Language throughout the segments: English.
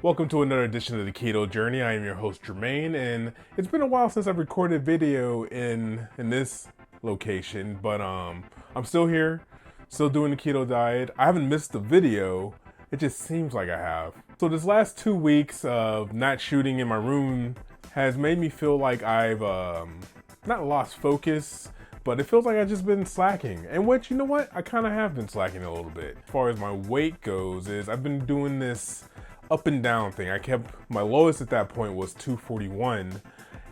Welcome to another edition of the Keto Journey. I am your host Jermaine, and it's been a while since I've recorded video in this location, but I'm still here, still doing the keto diet. I haven't missed a video. It just seems like I have. So this last 2 weeks of not shooting in my room has made me feel like I've not lost focus, but it feels like I've just been slacking. And which, you know what? I kind of have been slacking a little bit. As far as my weight goes, is I've been doing this up and down thing. My lowest at that point was 241,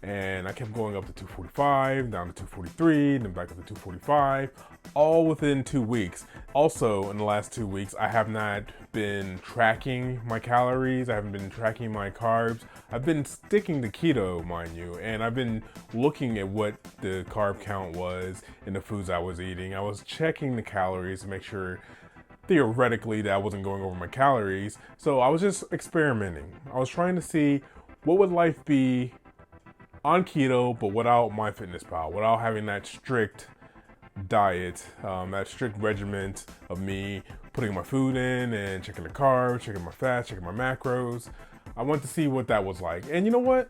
and I kept going up to 245, down to 243, then back up to 245, all within 2 weeks. Also, in the last 2 weeks, I have not been tracking my calories. I haven't been tracking my carbs. I've been sticking to keto, mind you, and I've been looking at what the carb count was in the foods I was eating. I was checking the calories to make sure theoretically that I wasn't going over my calories. So I was just experimenting. I was trying to see what would life be on keto, but without MyFitnessPal, without having that strict diet, that strict regimen of me putting my food in and checking the carbs, checking my fats, checking my macros. I wanted to see what that was like. And you know what?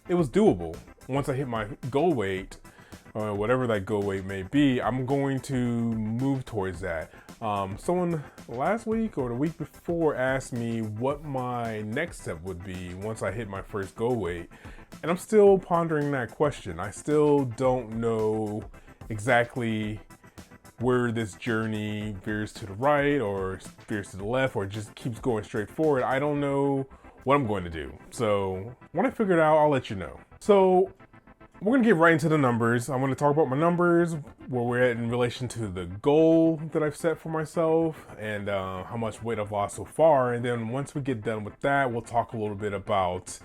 It was doable. Once I hit my goal weight, whatever that goal weight may be, I'm going to move towards that. Someone last week or the week before asked me what my next step would be once I hit my first goal weight. And I'm still pondering that question. I still don't know exactly where this journey veers to the right or veers to the left or just keeps going straight forward. I don't know what I'm going to do. So when I figure it out, I'll let you know. So we're gonna get right into the numbers. I'm gonna talk about my numbers, where we're at in relation to the goal that I've set for myself, and how much weight I've lost so far. And then once we get done with that, we'll talk a little bit about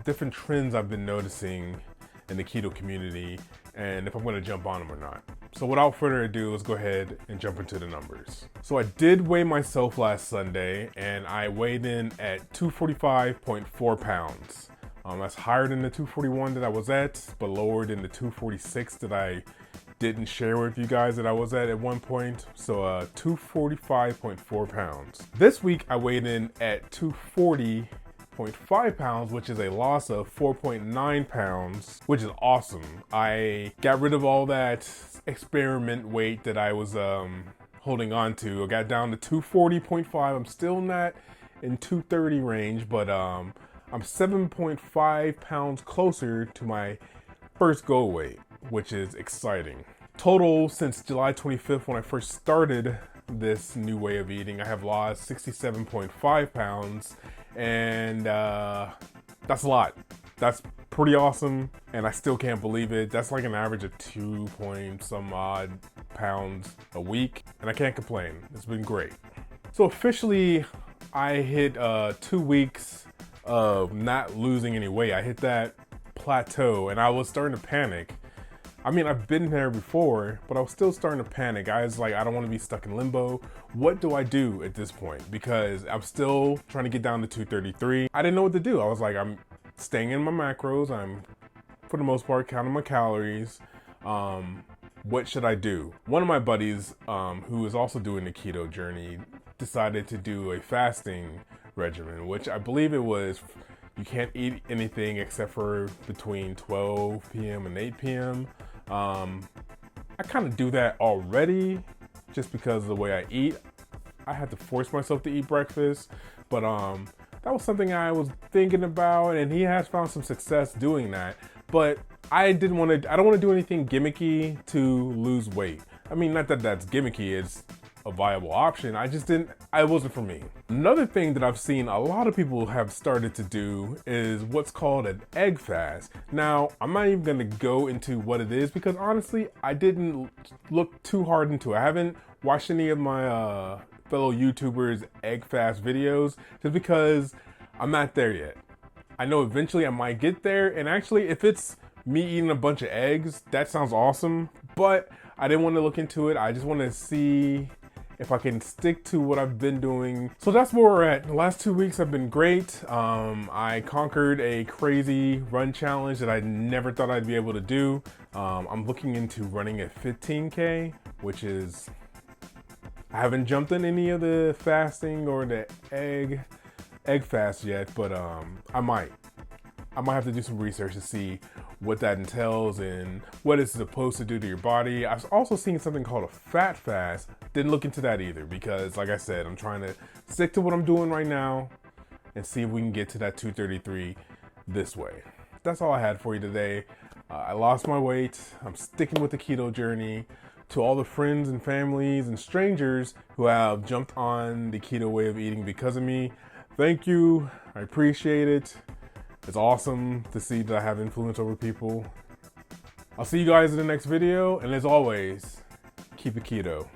different trends I've been noticing in the keto community, and if I'm gonna jump on them or not. So without further ado, let's go ahead and jump into the numbers. So I did weigh myself last Sunday, and I weighed in at 245.4 pounds. That's higher than the 241 that I was at, but lower than the 246 that I didn't share with you guys that I was at one point. So 245.4 pounds. This week I weighed in at 240.5 pounds, which is a loss of 4.9 pounds, which is awesome. I got rid of all that experiment weight that I was holding on to. I got down to 240.5. I'm still not in 230 range, but I'm 7.5 pounds closer to my first goal weight, which is exciting. Total since July 25th, when I first started this new way of eating, I have lost 67.5 pounds, and that's a lot. That's pretty awesome, and I still can't believe it. That's like an average of 2 point some odd pounds a week, and I can't complain. It's been great. So officially, I hit 2 weeks of not losing any weight. I hit that plateau and I was starting to panic. I mean, I've been there before, but I was still starting to panic. I was like, I don't want to be stuck in limbo. What do I do at this point? Because I'm still trying to get down to 233. I didn't know what to do. I was like, I'm staying in my macros. I'm, for the most part, counting my calories. What should I do? One of my buddies, who is also doing the keto journey, decided to do a fasting regimen, which I believe it was you can't eat anything except for between 12 p.m. and 8 p.m. I kind of do that already just because of the way I eat. I had to force myself to eat breakfast, but that was something I was thinking about, and he has found some success doing that. But I don't want to do anything gimmicky to lose weight. I mean, not that that's gimmicky, it's a viable option. It wasn't for me. Another thing that I've seen a lot of people have started to do is what's called an egg fast. Now, I'm not even gonna go into what it is because honestly, I didn't look too hard into it. I haven't watched any of my fellow YouTubers' egg fast videos just because I'm not there yet. I know eventually I might get there, and actually if it's me eating a bunch of eggs, that sounds awesome, but I didn't want to look into it. I just want to see if I can stick to what I've been doing. So that's where we're at. The last 2 weeks have been great. I conquered a crazy run challenge that I never thought I'd be able to do. I'm looking into running a 15K, which is, I haven't jumped in any of the fasting or the egg egg fast yet, but I might have to do some research to see what that entails and what it's supposed to do to your body. I've also seen something called a fat fast. Didn't look into that either because, like I said, I'm trying to stick to what I'm doing right now and see if we can get to that 233 this way. That's all I had for you today. I lost my weight. I'm sticking with the keto journey. To all the friends and families and strangers who have jumped on the keto way of eating because of me, thank you. I appreciate it. It's awesome to see that I have influence over people. I'll see you guys in the next video, and as always, keep it keto.